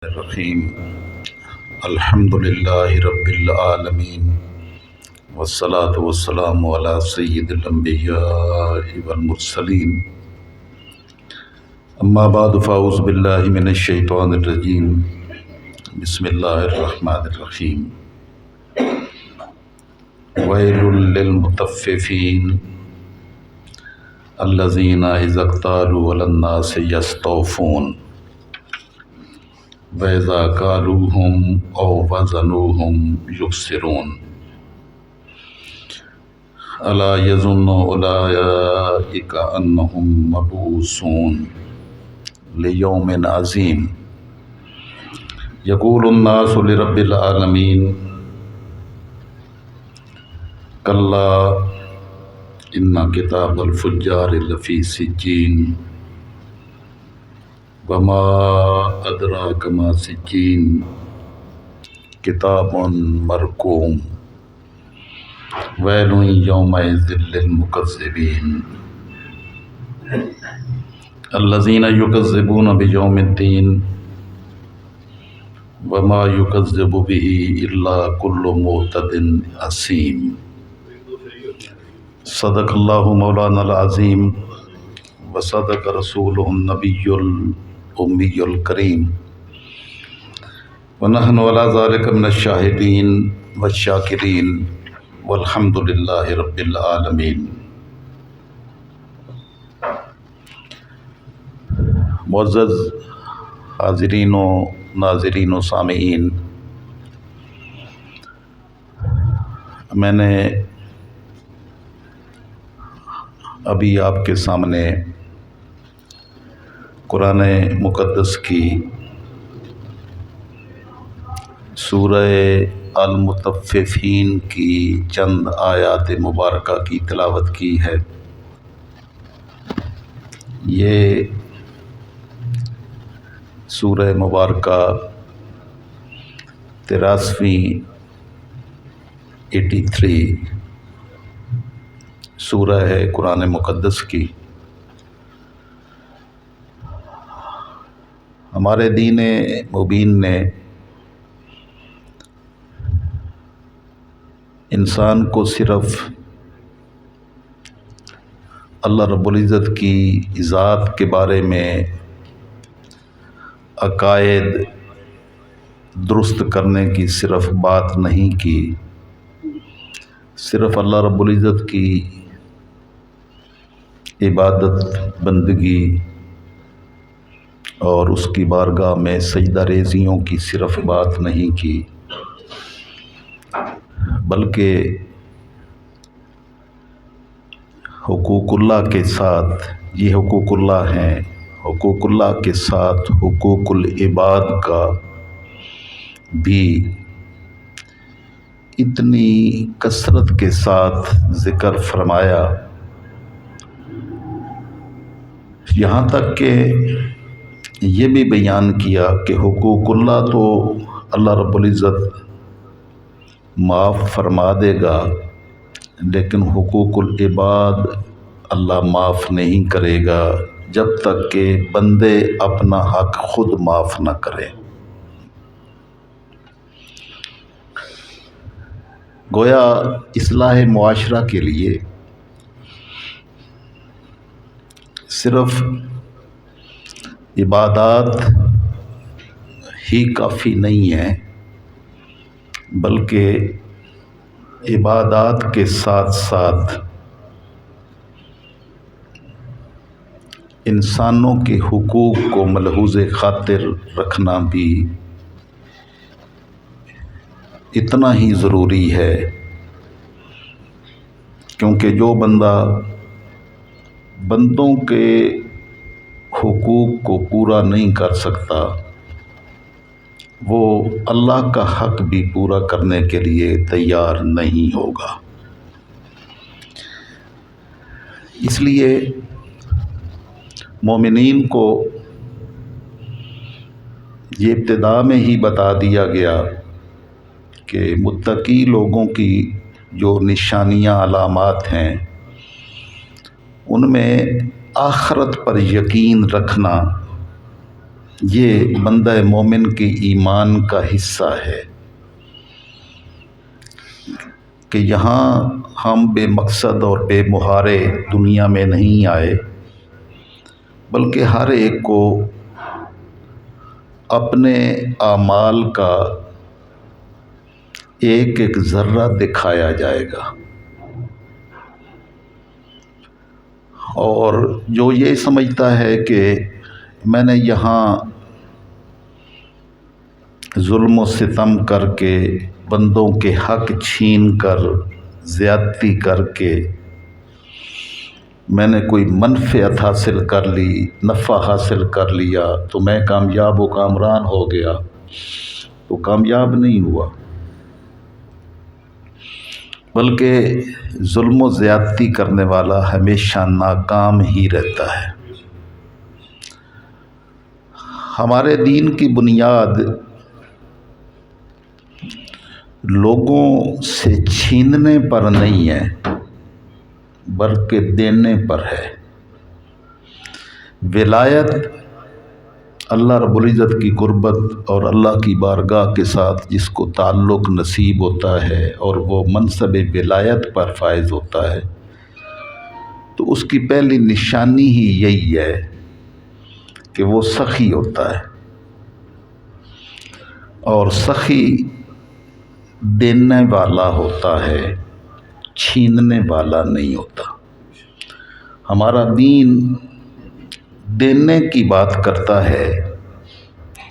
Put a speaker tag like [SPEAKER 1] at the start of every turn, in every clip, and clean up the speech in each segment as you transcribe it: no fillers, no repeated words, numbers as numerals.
[SPEAKER 1] الرحیم الحمد للہ رب العالمین والصلاة والسلام علی سید الانبیاء والمرسلین اما بعد فاعوذ باللہ من الشیطان الرجیم بسم اللہ الرحمن الرحیم ویل للمطففین الذین اذا اکتالوا علی الناس یستوفون وَإِذَا كَالُوهُمْ أَوْ وَزَنُوهُمْ يُخْسِرُونَ أَلَا يَظُنُّ أُولَئِكَ أَنَّهُمْ مَبْعُوثُونَ لِيَوْمٍ عَظِيمٍ يَقُولُ النَّاسُ لِرَبِّ الْعَالَمِينَ كَلَّا إِنَّ كِتَابَ الْفُجَّارِ لَفِي سِجِّينٍ وما ادراک ما سجین کتاب مرقوم ویل یومئذ للمکذبین الذین یکذبون بیوم الدین وما یکذب به الا کل معتد اثیم صدق اللہ مولانا العظیم وصدق رسولہ النبی الأمی الکریم ونحن علی ذلک من الشاہدین والشاکرین والحمد للہ رب العالمین۔ معزز حاضرین و ناظرین و سامعین، میں نے ابھی آپ کے سامنے قرآن مقدس کی سورہ المطففین کی چند آیات مبارکہ کی تلاوت کی ہے۔ یہ سورہ مبارکہ 83 سورہ ہے قرآن مقدس کی۔ ہمارے دین مبین نے انسان کو صرف اللہ رب العزت کی ذات کے بارے میں عقائد درست کرنے کی صرف بات نہیں کی، صرف اللہ رب العزت کی عبادت بندگی اور اس کی بارگاہ میں سجدہ ریزیوں کی صرف بات نہیں کی، بلکہ حقوق اللہ کے ساتھ، یہ حقوق اللہ ہیں، حقوق اللہ کے ساتھ حقوق العباد کا بھی اتنی کثرت کے ساتھ ذکر فرمایا، یہاں تک کہ یہ بھی بیان کیا کہ حقوق اللہ تو اللہ رب العزت معاف فرما دے گا، لیکن حقوق العباد اللہ معاف نہیں کرے گا جب تک کہ بندے اپنا حق خود معاف نہ کریں۔ گویا اصلاح معاشرہ کے لیے صرف عبادات ہی کافی نہیں ہیں، بلکہ عبادات کے ساتھ ساتھ انسانوں کے حقوق کو ملحوظ خاطر رکھنا بھی اتنا ہی ضروری ہے، کیونکہ جو بندہ بندوں کے حقوق کو پورا نہیں کر سکتا، وہ اللہ کا حق بھی پورا کرنے کے لیے تیار نہیں ہوگا۔ اس لیے مومنین کو یہ ابتدا میں ہی بتا دیا گیا کہ متقی لوگوں کی جو نشانیاں علامات ہیں، ان میں آخرت پر یقین رکھنا یہ بندہ مومن کے ایمان کا حصہ ہے کہ یہاں ہم بے مقصد اور بے مہارے دنیا میں نہیں آئے، بلکہ ہر ایک کو اپنے اعمال کا ایک ایک ذرہ دکھایا جائے گا، اور جو یہ سمجھتا ہے کہ میں نے یہاں ظلم و ستم کر کے، بندوں کے حق چھین کر، زیادتی کر کے میں نے کوئی منفعت حاصل کر لی، نفع حاصل کر لیا تو میں کامیاب و کامران ہو گیا، تو کامیاب نہیں ہوا، بلکہ ظلم و زیادتی کرنے والا ہمیشہ ناکام ہی رہتا ہے۔ ہمارے دین کی بنیاد لوگوں سے چھیننے پر نہیں ہے، بلکہ دینے پر ہے۔ ولایت اللہ رب العزت کی قربت اور اللہ کی بارگاہ کے ساتھ جس کو تعلق نصیب ہوتا ہے اور وہ منصب ولایت پر فائز ہوتا ہے، تو اس کی پہلی نشانی ہی یہی ہے کہ وہ سخی ہوتا ہے، اور سخی دینے والا ہوتا ہے، چھیننے والا نہیں ہوتا۔ ہمارا دین دینے کی بات کرتا ہے،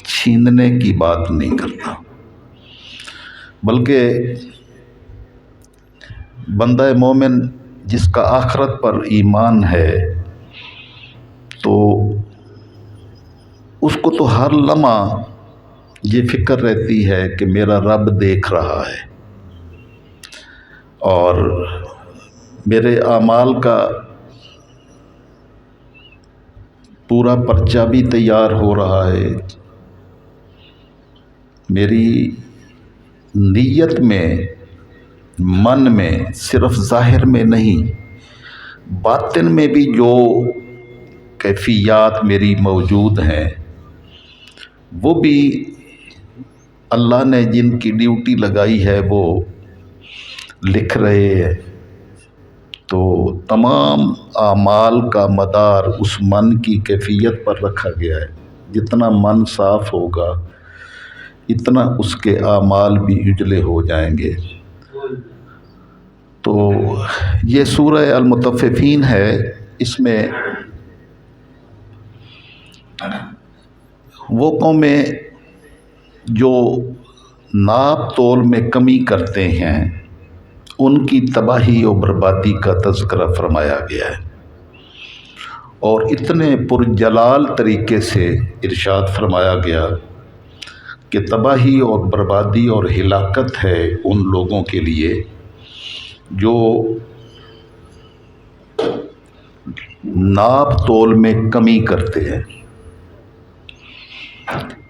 [SPEAKER 1] چھیننے کی بات نہیں کرتا، بلکہ بندہ مومن جس کا آخرت پر ایمان ہے تو اس کو تو ہر لمحہ یہ فکر رہتی ہے کہ میرا رب دیکھ رہا ہے اور میرے اعمال کا پورا پرچہ بھی تیار ہو رہا ہے، میری نیت میں، من میں، صرف ظاہر میں نہیں، باطن میں بھی جو کیفیات میری موجود ہیں وہ بھی اللہ نے جن کی ڈیوٹی لگائی ہے وہ لکھ رہے ہیں۔ تو تمام اعمال کا مدار اس من کی کیفیت پر رکھا گیا ہے، جتنا من صاف ہوگا اتنا اس کے اعمال بھی اجلے ہو جائیں گے۔ تو یہ سورہ المطففین ہے، اس میں وہ قومیں جو ناپ تول میں کمی کرتے ہیں ان کی تباہی و بربادی کا تذکرہ فرمایا گیا ہے، اور اتنے پرجلال طریقے سے ارشاد فرمایا گیا کہ تباہی اور بربادی اور ہلاکت ہے ان لوگوں کے لیے جو ناپ تول میں کمی کرتے ہیں۔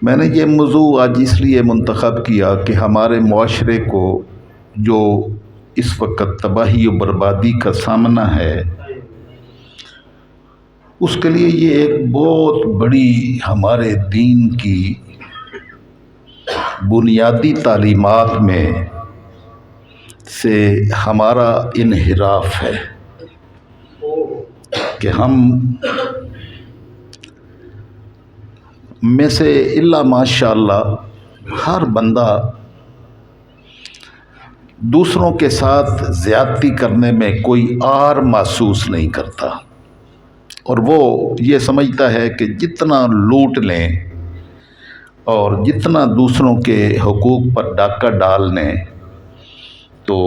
[SPEAKER 1] میں نے یہ موضوع آج اس لیے منتخب کیا کہ ہمارے معاشرے کو جو اس وقت تباہی و بربادی کا سامنا ہے اس کے لیے یہ ایک بہت بڑی ہمارے دین کی بنیادی تعلیمات میں سے ہمارا انحراف ہے کہ ہم میں سے الا ماشاء اللہ ہر بندہ دوسروں کے ساتھ زیادتی کرنے میں کوئی آر محسوس نہیں کرتا، اور وہ یہ سمجھتا ہے کہ جتنا لوٹ لیں اور جتنا دوسروں کے حقوق پر ڈاکہ ڈال لیں تو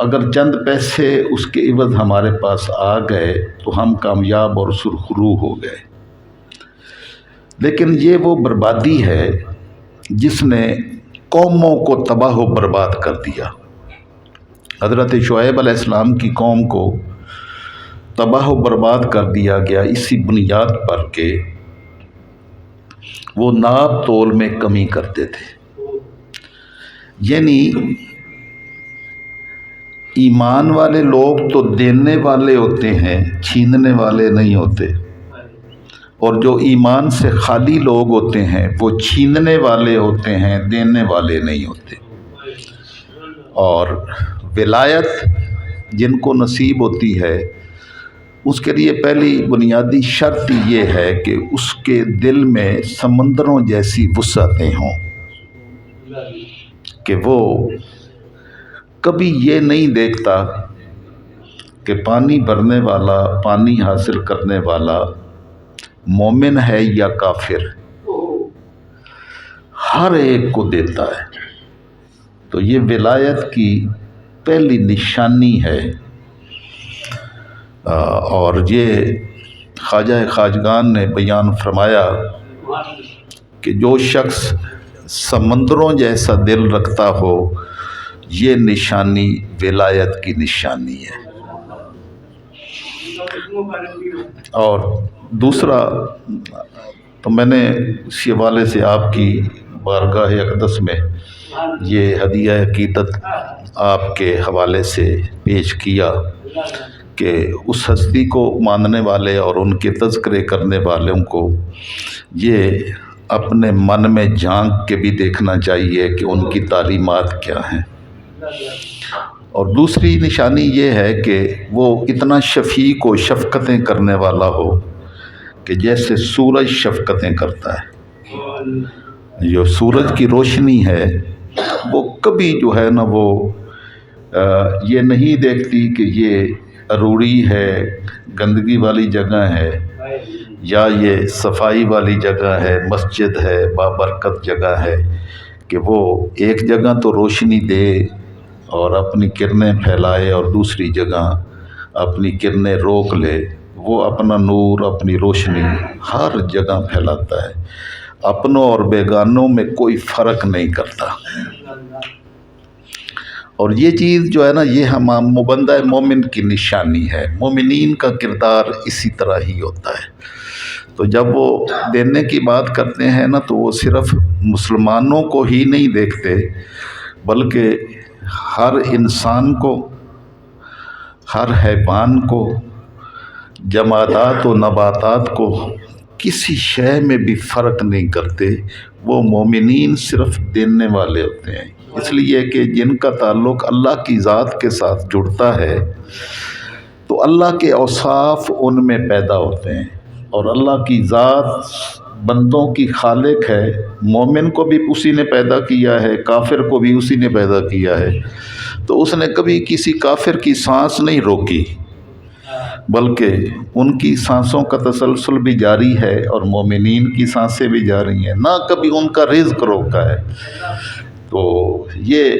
[SPEAKER 1] اگر چند پیسے اس کے عوض ہمارے پاس آ گئے تو ہم کامیاب اور سرخرو ہو گئے۔ لیکن یہ وہ بربادی ہے جس نے قوموں کو تباہ و برباد کر دیا۔ حضرت شعیب علیہ السلام کی قوم کو تباہ و برباد کر دیا گیا اسی بنیاد پر کہ وہ ناپ تول میں کمی کرتے تھے، یعنی ایمان والے لوگ تو دینے والے ہوتے ہیں، چھیننے والے نہیں ہوتے، اور جو ایمان سے خالی لوگ ہوتے ہیں وہ چھیننے والے ہوتے ہیں، دینے والے نہیں ہوتے۔ اور ولایت جن کو نصیب ہوتی ہے اس کے لیے پہلی بنیادی شرط یہ ہے کہ اس کے دل میں سمندروں جیسی وسعتیں ہوں، کہ وہ کبھی یہ نہیں دیکھتا کہ پانی بھرنے والا، پانی حاصل کرنے والا مومن ہے یا کافر، ہر ایک کو دیتا ہے۔ تو یہ ولایت کی پہلی نشانی ہے، اور یہ خواجہ خواجگان نے بیان فرمایا کہ جو شخص سمندروں جیسا دل رکھتا ہو یہ نشانی ولایت کی نشانی ہے۔ اور دوسرا تو میں نے اس حوالے سے آپ کی بارگاہ اقدس میں یہ ہدیہ عقیدت آپ کے حوالے سے پیش کیا کہ اس ہستی کو ماننے والے اور ان کے تذکرے کرنے والوں کو یہ اپنے من میں جھانک کے بھی دیکھنا چاہیے کہ ان کی تعلیمات کیا ہیں۔ اور دوسری نشانی یہ ہے کہ وہ اتنا شفیق و شفقتیں کرنے والا ہو کہ جیسے سورج شفقتیں کرتا ہے۔ جو سورج کی روشنی ہے وہ کبھی جو ہے نا وہ یہ نہیں دیکھتی کہ یہ اروڑی ہے، گندگی والی جگہ ہے، یا یہ صفائی والی جگہ ہے، مسجد ہے، بابرکت جگہ ہے، کہ وہ ایک جگہ تو روشنی دے اور اپنی کرنیں پھیلائے اور دوسری جگہ اپنی کرنیں روک لے۔ وہ اپنا نور، اپنی روشنی ہر جگہ پھیلاتا ہے، اپنوں اور بیگانوں میں کوئی فرق نہیں کرتا۔ اور یہ چیز جو ہے نا یہ بندہ مومن کی نشانی ہے۔ مومنین کا کردار اسی طرح ہی ہوتا ہے۔ تو جب وہ دینے کی بات کرتے ہیں نا تو وہ صرف مسلمانوں کو ہی نہیں دیکھتے بلکہ ہر انسان کو، ہر حیوان کو، جمادات و نباتات کو، کسی شے میں بھی فرق نہیں کرتے۔ وہ مومنین صرف دینے والے ہوتے ہیں، اس لیے کہ جن کا تعلق اللہ کی ذات کے ساتھ جڑتا ہے تو اللہ کے اوصاف ان میں پیدا ہوتے ہیں، اور اللہ کی ذات بندوں کی خالق ہے۔ مومن کو بھی اسی نے پیدا کیا ہے، کافر کو بھی اسی نے پیدا کیا ہے، تو اس نے کبھی کسی کافر کی سانس نہیں روکی بلکہ ان کی سانسوں کا تسلسل بھی جاری ہے اور مومنین کی سانسیں بھی جاری ہیں، نہ کبھی ان کا رزق روکا ہے۔ تو یہ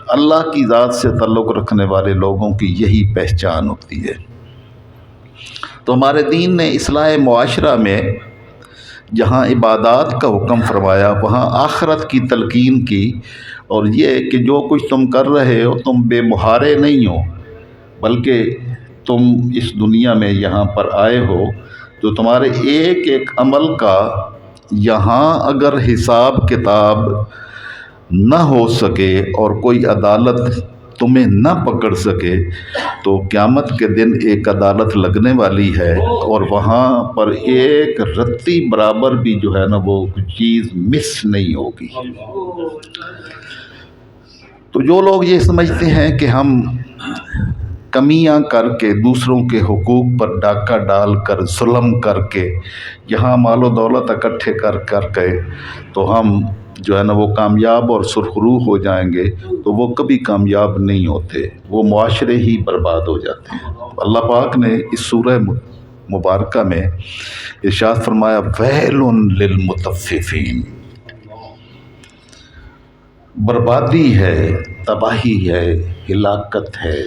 [SPEAKER 1] اللہ کی ذات سے تعلق رکھنے والے لوگوں کی یہی پہچان ہوتی ہے۔ تو ہمارے دین نے اصلاح معاشرہ میں جہاں عبادات کا حکم فرمایا وہاں آخرت کی تلقین کی، اور یہ کہ جو کچھ تم کر رہے ہو تم بے مہارے نہیں ہو، بلکہ تم اس دنیا میں یہاں پر آئے ہو تو تمہارے ایک ایک عمل کا یہاں اگر حساب کتاب نہ ہو سکے اور کوئی عدالت تمہیں نہ پکڑ سکے تو قیامت کے دن ایک عدالت لگنے والی ہے، اور وہاں پر ایک رتی برابر بھی جو ہے نا وہ چیز مس نہیں ہوگی۔ تو جو لوگ یہ سمجھتے ہیں کہ ہم کمیاں کر کے، دوسروں کے حقوق پر ڈاکہ ڈال کر، ظلم کر کے، یہاں مال و دولت اکٹھے کر کے تو ہم جو ہے نا وہ کامیاب اور سرخرو ہو جائیں گے، تو وہ کبھی کامیاب نہیں ہوتے، وہ معاشرے ہی برباد ہو جاتے ہیں۔ اللہ پاک نے اس سورہ مبارکہ میں ارشاد فرمایا ویل للمطففین، بربادی ہے، تباہی ہے، ہلاکت ہے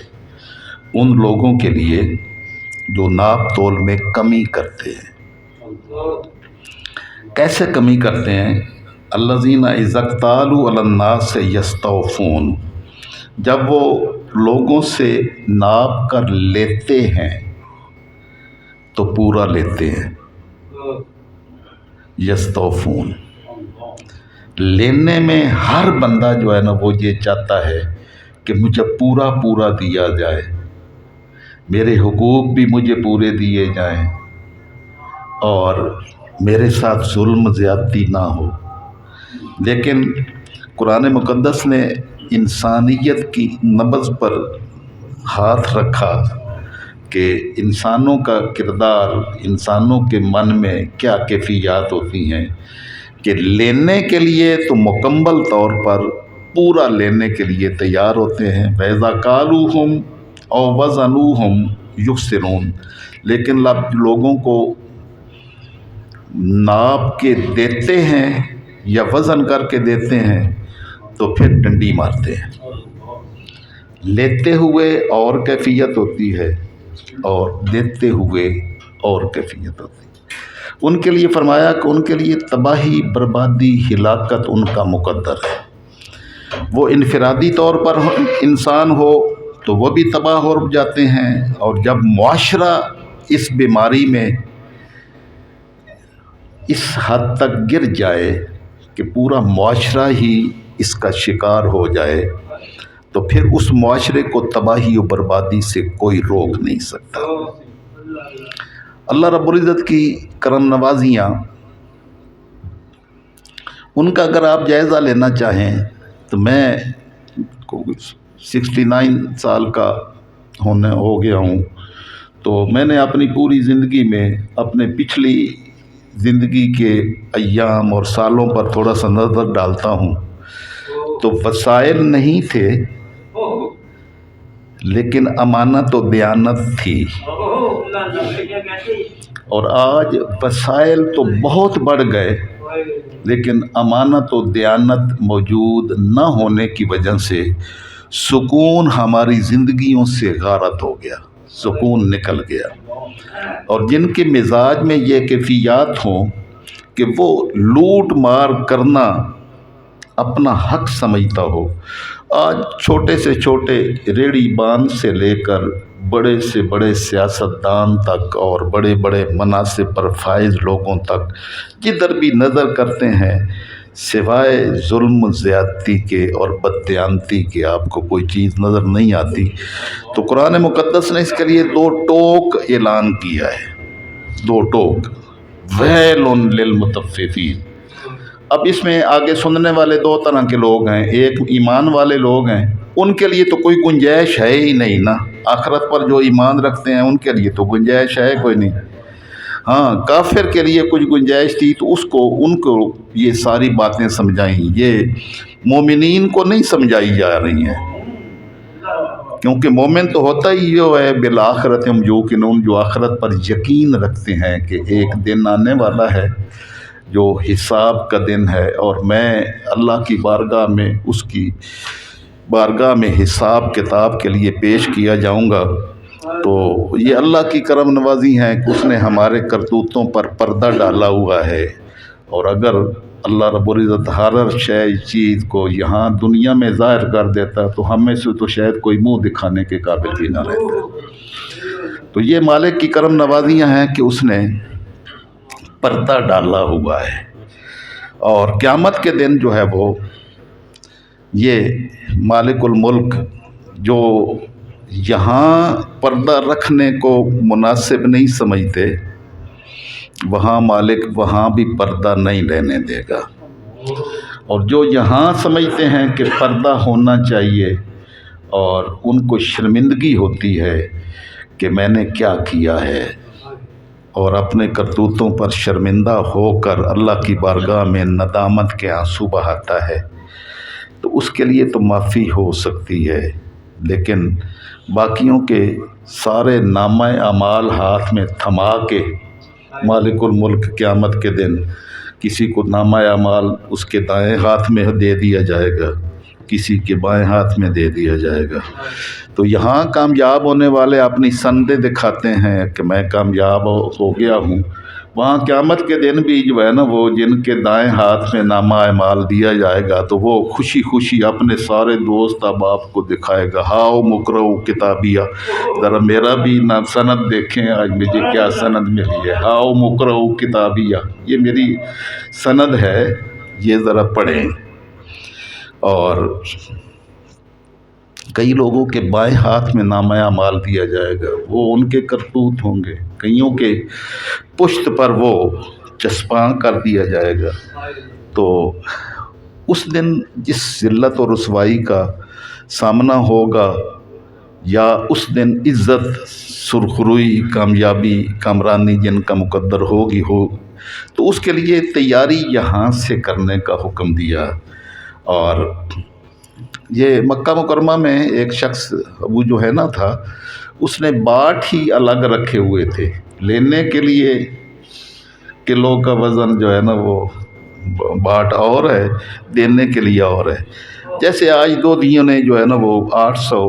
[SPEAKER 1] ان لوگوں کے لیے جو ناپ تول میں کمی کرتے ہیں۔ کیسے کمی کرتے ہیں؟ الذین اذا اکتالوا علی الناس یستوفون، جب وہ لوگوں سے ناپ کر لیتے ہیں تو پورا لیتے ہیں۔ یستوفون، لینے میں ہر بندہ جو ہے نا وہ یہ چاہتا ہے کہ مجھے پورا پورا دیا جائے، میرے حقوق بھی مجھے پورے دیے جائیں، اور میرے ساتھ ظلم زیادتی نہ ہو۔ لیکن قرآن مقدس نے انسانیت کی نبض پر ہاتھ رکھا کہ انسانوں کا کردار، انسانوں کے من میں کیا کیفیات ہوتی ہیں کہ لینے کے لیے تو مکمل طور پر پورا لینے کے لیے تیار ہوتے ہیں، وَإِذَا كَالُوهُمْ أَوْ وَزَنُوهُمْ يُخْسِرُونَ، لیکن لوگوں کو ناپ کے دیتے ہیں یا وزن کر کے دیتے ہیں تو پھر ڈنڈی مارتے ہیں۔ لیتے ہوئے اور کیفیت ہوتی ہے اور دیتے ہوئے اور کیفیت ہوتی ہے۔ ان کے لیے فرمایا کہ ان کے لیے تباہی، بربادی، ہلاکت ان کا مقدر ہے۔ وہ انفرادی طور پر انسان ہو تو وہ بھی تباہ ہو جاتے ہیں، اور جب معاشرہ اس بیماری میں اس حد تک گر جائے کہ پورا معاشرہ ہی اس کا شکار ہو جائے تو پھر اس معاشرے کو تباہی و بربادی سے کوئی روک نہیں سکتا۔ اللہ رب العزت کی کرم نوازیاں، ان کا اگر آپ جائزہ لینا چاہیں تو میں 69 سال کا ہو گیا ہوں، تو میں نے اپنی پوری زندگی میں اپنے پچھلی زندگی کے ایام اور سالوں پر تھوڑا سا نظر ڈالتا ہوں تو وسائل نہیں تھے لیکن امانت و دیانت تھی، اور آج وسائل تو بہت بڑھ گئے لیکن امانت و دیانت موجود نہ ہونے کی وجہ سے سکون ہماری زندگیوں سے غارت ہو گیا، سکون نکل گیا۔ اور جن کے مزاج میں یہ کیفیات ہوں کہ وہ لوٹ مار کرنا اپنا حق سمجھتا ہو، آج چھوٹے سے چھوٹے ریڑھی بان سے لے کر بڑے سے بڑے سیاستدان تک اور بڑے بڑے مناصب پر فائز لوگوں تک جدھر بھی نظر کرتے ہیں سوائے ظلم زیادتی کے اور بددیانتی کے آپ کو کوئی چیز نظر نہیں آتی۔ تو قرآن مقدس نے اس کے لیے 2 ٹوک اعلان کیا ہے، 2 ٹوک، ویل للمطففین۔ اب اس میں آگے سننے والے 2 طرح کے لوگ ہیں، ایک ایمان والے لوگ ہیں، ان کے لیے تو کوئی گنجائش ہے ہی نہیں نا، آخرت پر جو ایمان رکھتے ہیں ان کے لیے تو گنجائش ہے کوئی نہیں۔ ہاں، کافر کے لیے کچھ گنجائش تھی تو ان کو یہ ساری باتیں سمجھائیں، یہ مومنین کو نہیں سمجھائی جا رہی ہیں، کیونکہ مومن تو ہوتا ہی جو ہے بالآخرت ہم یوقنون، جو آخرت پر یقین رکھتے ہیں کہ ایک دن آنے والا ہے جو حساب کا دن ہے، اور میں اللہ کی بارگاہ میں، اس کی بارگاہ میں حساب کتاب کے لیے پیش کیا جاؤں گا۔ تو یہ اللہ کی کرم نوازی ہے کہ اس نے ہمارے کرتوتوں پر پردہ ڈالا ہوا ہے، اور اگر اللہ رب العزت ہر چیز کو یہاں دنیا میں ظاہر کر دیتا تو ہم میں سے تو شاید کوئی منہ دکھانے کے قابل بھی نہ رہتا۔ تو یہ مالک کی کرم نوازیاں ہیں کہ اس نے پردہ ڈالا ہوا ہے، اور قیامت کے دن جو ہے وہ یہ مالک الملک جو یہاں پردہ رکھنے کو مناسب نہیں سمجھتے، وہاں مالک وہاں بھی پردہ نہیں لینے دے گا، اور جو یہاں سمجھتے ہیں کہ پردہ ہونا چاہیے اور ان کو شرمندگی ہوتی ہے کہ میں نے کیا کیا ہے، اور اپنے کرتوتوں پر شرمندہ ہو کر اللہ کی بارگاہ میں ندامت کے آنسو بہاتا ہے، تو اس کے لیے تو معافی ہو سکتی ہے، لیکن باقیوں کے سارے نامہ اعمال ہاتھ میں تھما کے مالک الملک قیامت کے دن کسی کو نامہ اعمال اس کے دائیں ہاتھ میں دے دیا جائے گا، کسی کے بائیں ہاتھ میں دے دیا جائے گا۔ تو یہاں کامیاب ہونے والے اپنی سندیں دکھاتے ہیں کہ میں کامیاب ہو گیا ہوں، وہاں قیامت کے دن بھی جو ہے نا، وہ جن کے دائیں ہاتھ میں نامہ اعمال دیا جائے گا تو وہ خوشی خوشی اپنے سارے دوست احباب کو دکھائے گا، ہاؤ مقرؤ کتابیہ، ذرا میرا بھی سند دیکھیں، آج مجھے کیا سند ملی ہے، ہاؤ مقرؤ کتابیہ، یہ میری سند ہے، یہ ذرا پڑھیں۔ اور کئی لوگوں کے بائیں ہاتھ میں نامہ اعمال دیا جائے گا، وہ ان کے کرتوت ہوں گے، کئیوں کے پشت پر وہ چسپاں کر دیا جائے گا، تو اس دن جس ذلت و رسوائی کا سامنا ہوگا، یا اس دن عزت، سرخروئی، کامیابی، کامرانی جن کا مقدر ہوگی تو اس کے لیے تیاری یہاں سے کرنے کا حکم دیا۔ اور یہ مکہ مکرمہ میں ایک شخص ابو جوہینہ تھا، اس نے باٹ ہی الگ رکھے ہوئے تھے، لینے کے لیے کلو کا وزن جو ہے نا وہ باٹ اور ہے، دینے کے لیے اور ہے۔ جیسے آج دودھیوں نے جو ہے نا وہ 800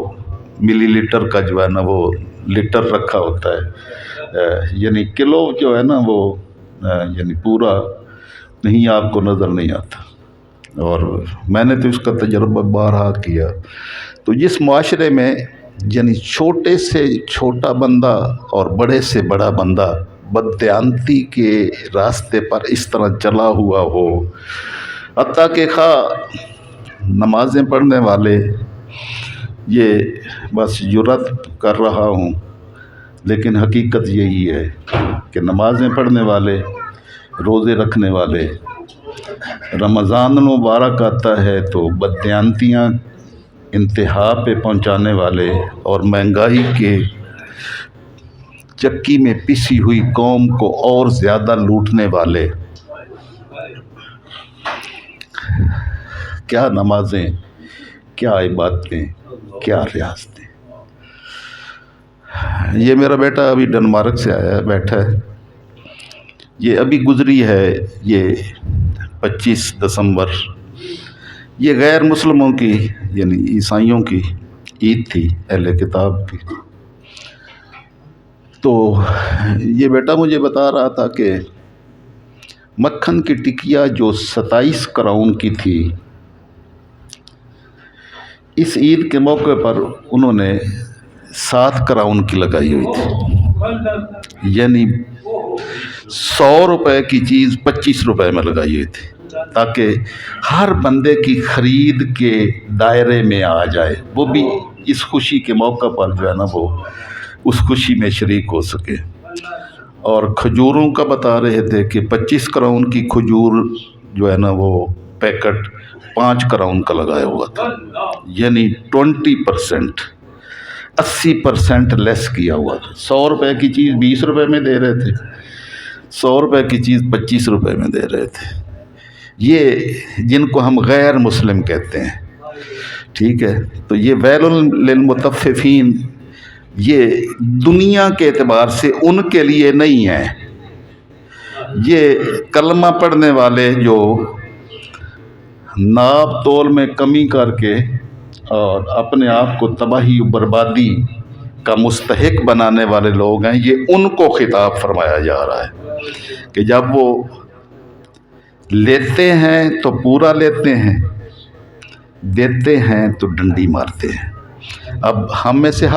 [SPEAKER 1] ملی لیٹر کا جو ہے نا وہ لیٹر رکھا ہوتا ہے، یعنی کلو جو ہے نا وہ یعنی پورا نہیں آپ کو نظر نہیں آتا، اور میں نے تو اس کا تجربہ بارہا کیا۔ تو جس معاشرے میں یعنی چھوٹے سے چھوٹا بندہ اور بڑے سے بڑا بندہ بددیانتی کے راستے پر اس طرح چلا ہوا ہو، حتیٰ کہ نمازیں پڑھنے والے، یہ بس جرات کر رہا ہوں لیکن حقیقت یہی ہے کہ نمازیں پڑھنے والے، روزے رکھنے والے، رمضان مبارک آتا ہے تو بددیانتیاں انتہا پہ پہنچانے والے، اور مہنگائی کے چکی میں پسی ہوئی قوم کو اور زیادہ لوٹنے والے، کیا نمازیں، کیا عبادتیں، کیا ریاستیں۔ یہ میرا بیٹا ابھی ڈنمارک سے آیا ہے، بیٹھا ہے، یہ ابھی گزری ہے یہ 25 دسمبر، یہ غیر مسلموں کی یعنی عیسائیوں کی عید تھی، اہل کتاب کی۔ تو یہ بیٹا مجھے بتا رہا تھا کہ مکھن کی ٹکیا جو 27 کراؤن کی تھی، اس عید کے موقع پر انہوں نے 7 کراؤن کی لگائی ہوئی تھی، یعنی 100 روپے کی چیز 25 روپے میں لگائی ہوئی تھی، تاکہ ہر بندے کی خرید کے دائرے میں آ جائے، وہ بھی اس خوشی کے موقع پر جو ہے نا وہ اس خوشی میں شریک ہو سکے۔ اور کھجوروں کا بتا رہے تھے کہ 25 کراؤن کی کھجور جو ہے نا وہ پیکٹ 5 کراؤن کا لگایا ہوا تھا، یعنی 20%، 80% لیس کیا ہوا تھا۔ 100 روپے کی چیز 20 روپے میں دے رہے تھے، 100 روپے کی چیز 25 روپے میں دے رہے تھے۔ یہ جن کو ہم غیر مسلم کہتے ہیں، ٹھیک ہے، تو یہ ویل للمطففین، یہ دنیا کے اعتبار سے ان کے لیے نہیں ہے، یہ کلمہ پڑھنے والے جو ناپ تول میں کمی کر کے اور اپنے آپ کو تباہی و بربادی کا مستحق بنانے والے لوگ ہیں، یہ ان کو خطاب فرمایا جا رہا ہے کہ جب وہ لیتے ہیں تو پورا لیتے ہیں، دیتے ہیں تو ڈنڈی مارتے ہیں۔ اب ہم میں سے